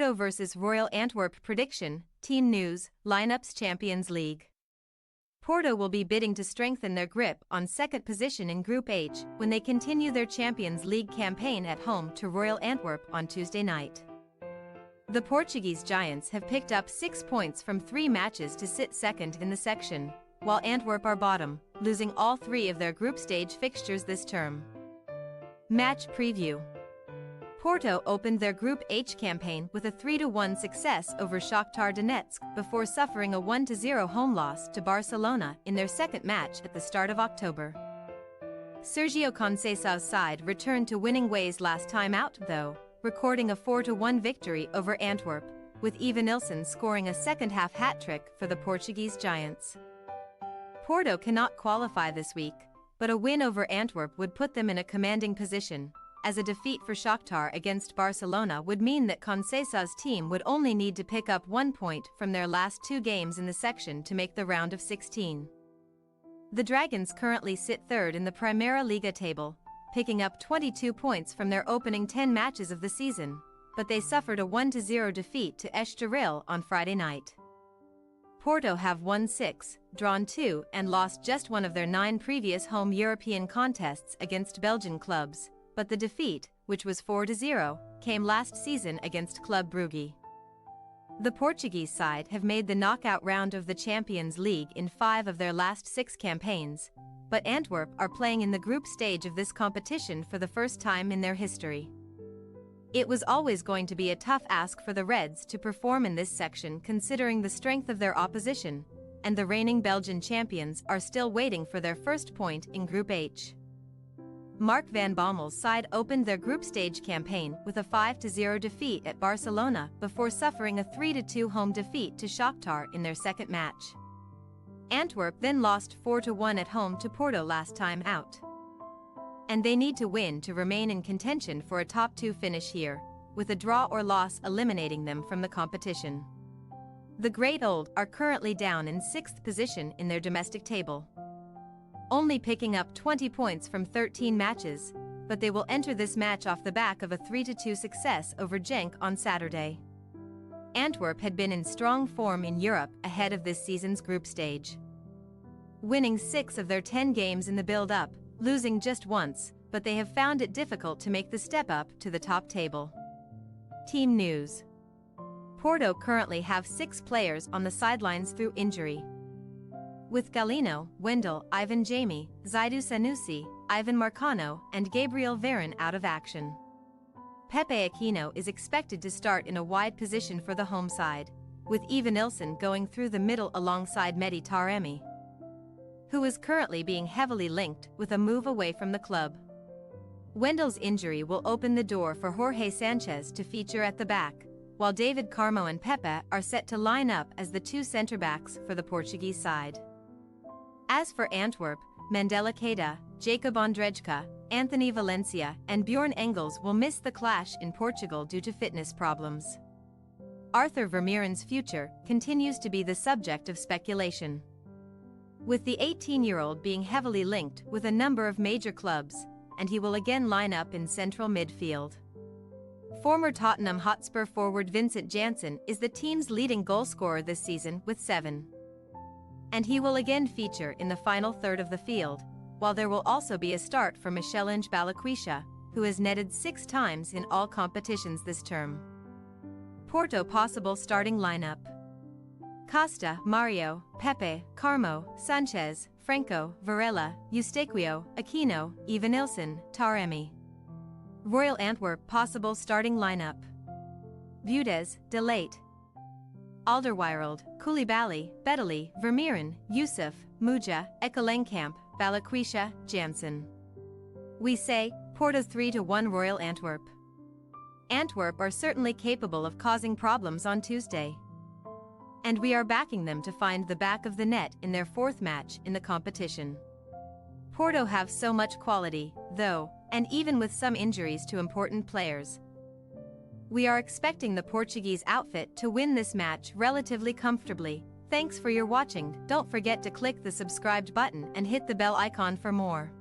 Porto vs Royal Antwerp prediction, team news, lineups Champions League. Porto will be bidding to strengthen their grip on second position in Group H when they continue their Champions League campaign at home to Royal Antwerp on Tuesday night. The Portuguese Giants have picked up 6 points from 3 matches to sit second in the section, while Antwerp are bottom, losing all 3 of their group stage fixtures this term. Match preview. Porto opened their Group H campaign with a 3-1 success over Shakhtar Donetsk before suffering a 1-0 home loss to Barcelona in their second match at the start of October. Sergio Conceição's side returned to winning ways last time out though, recording a 4-1 victory over Antwerp, with Evanilson scoring a second-half hat-trick for the Portuguese Giants. Porto cannot qualify this week, but a win over Antwerp would put them in a commanding position, as a defeat for Shakhtar against Barcelona would mean that Conceição's team would only need to pick up 1 point from their last 2 games in the section to make the round of 16. The Dragons currently sit third in the Primeira Liga table, picking up 22 points from their opening 10 matches of the season, but they suffered a 1-0 defeat to Estoril on Friday night. Porto have won 6, drawn 2 and lost just 1 of their 9 previous home European contests against Belgian clubs, but the defeat, which was 4-0, came last season against Club Brugge. The Portuguese side have made the knockout round of the Champions League in 5 of their last 6 campaigns, but Antwerp are playing in the group stage of this competition for the first time in their history. It was always going to be a tough ask for the Reds to perform in this section considering the strength of their opposition, and the reigning Belgian champions are still waiting for their first point in Group H. Mark van Bommel's side opened their group stage campaign with a 5-0 defeat at Barcelona before suffering a 3-2 home defeat to Shakhtar in their second match. Antwerp then lost 4-1 at home to Porto last time out. And they need to win to remain in contention for a top 2 finish here, with a draw or loss eliminating them from the competition. The Great Old are currently down in 6th position in their domestic table, only picking up 20 points from 13 matches, but they will enter this match off the back of a 3-2 success over Genk on Saturday. Antwerp had been in strong form in Europe ahead of this season's group stage, winning 6 of their 10 games in the build-up, losing just once, but they have found it difficult to make the step up to the top table. Team news. Porto currently have 6 players on the sidelines through injury, with Galeno, Wendell, Ivan Jamie, Zaidu Sanusi, Ivan Marcano and Gabriel Veron out of action. Pepe Aquino is expected to start in a wide position for the home side, with Evanilson going through the middle alongside Mehdi Taremi, who is currently being heavily linked with a move away from the club. Wendell's injury will open the door for Jorge Sanchez to feature at the back, while David Carmo and Pepe are set to line up as the 2 centre-backs for the Portuguese side. As for Antwerp, Mandela Keita, Jacob Ondrejka, Anthony Valencia and Bjorn Engels will miss the clash in Portugal due to fitness problems. Arthur Vermeuren's future continues to be the subject of speculation, with the 18-year-old being heavily linked with a number of major clubs, and he will again line up in central midfield. Former Tottenham Hotspur forward Vincent Janssen is the team's leading goalscorer this season with 7. And he will again feature in the final third of the field, while there will also be a start for Michelinge Balikwisha, who has netted 6 times in all competitions this term. Porto possible starting lineup: Costa, Mario, Pepe, Carmo, Sanchez, Franco, Varela, Eustáquio, Aquino, Evanilson, Taremi. Royal Antwerp possible starting lineup: Budes, De Ligt, Alderweireld, Koulibaly, Beteli, Vermeuren, Yusuf, Muja, Ekalenkamp, Balikwisha, Janssen. We say, Porto 3-1 Royal Antwerp. Antwerp are certainly capable of causing problems on Tuesday, and we are backing them to find the back of the net in their 4th match in the competition. Porto have so much quality, though, and even with some injuries to important players, we are expecting the Portuguese outfit to win this match relatively comfortably. Thanks for your watching. Don't forget to click the subscribed button and hit the bell icon for more.